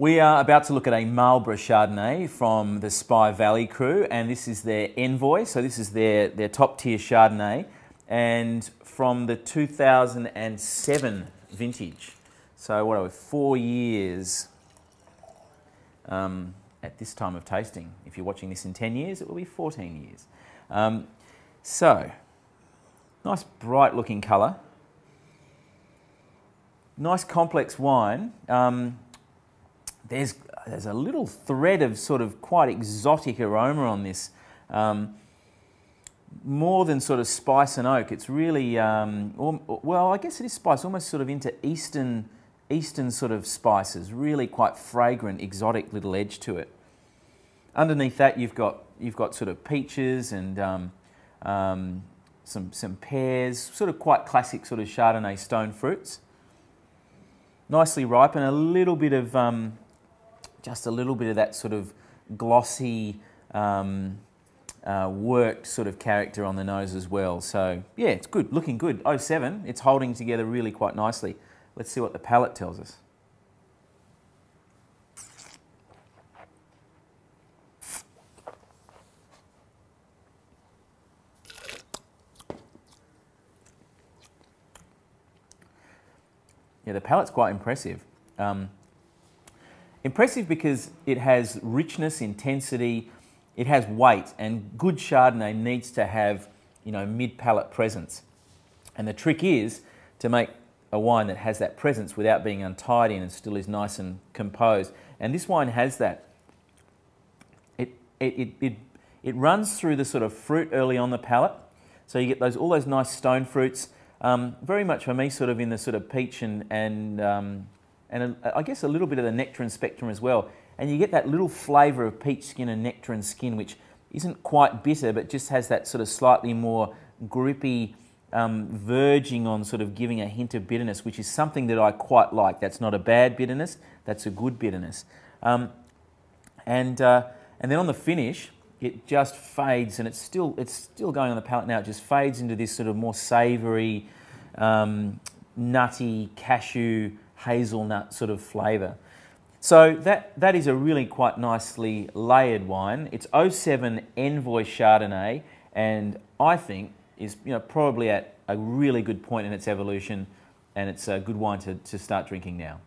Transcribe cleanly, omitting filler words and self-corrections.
We are about to look at a Marlborough Chardonnay from the Spy Valley crew, and this is their Envoy, so this is their top tier Chardonnay, and from the 2007 vintage. So what are we, 4 years at this time of tasting. If you're watching this in 10 years, it will be 14 years. So, nice bright looking colour. Nice complex wine. There's a little thread of sort of quite exotic aroma on this. More than sort of spice and oak. It's really, well, I guess it is spice, almost sort of into Eastern sort of spices. Really quite fragrant, exotic little edge to it. Underneath that, you've got sort of peaches and some pears, sort of quite classic sort of Chardonnay stone fruits. Nicely ripe and a little bit of just a little bit of that sort of glossy, worked sort of character on the nose as well. So yeah, it's good, looking good. 07, it's holding together really quite nicely. Let's see what the palate tells us. Yeah, the palate's quite impressive. Impressive because it has richness, intensity, it has weight, and good Chardonnay needs to have, you know, mid-palate presence. And the trick is to make a wine that has that presence without being untidy and still is nice and composed. And this wine has that. It runs through the sort of fruit early on the palate, so you get all those nice stone fruits. Very much for me, sort of in the sort of peach and I guess a little bit of the nectarine spectrum as well. And you get that little flavour of peach skin and nectarine skin, which isn't quite bitter, but just has that sort of slightly more grippy, verging on sort of giving a hint of bitterness, which is something that I quite like. That's not a bad bitterness, that's a good bitterness. And then on the finish, it just fades, and it's still going on the palate now. It just fades into this sort of more savoury, nutty, cashew, hazelnut sort of flavour. So that is a really quite nicely layered wine. It's 07 Envoy Chardonnay, and I think is, you know, probably at a really good point in its evolution, and it's a good wine to start drinking now.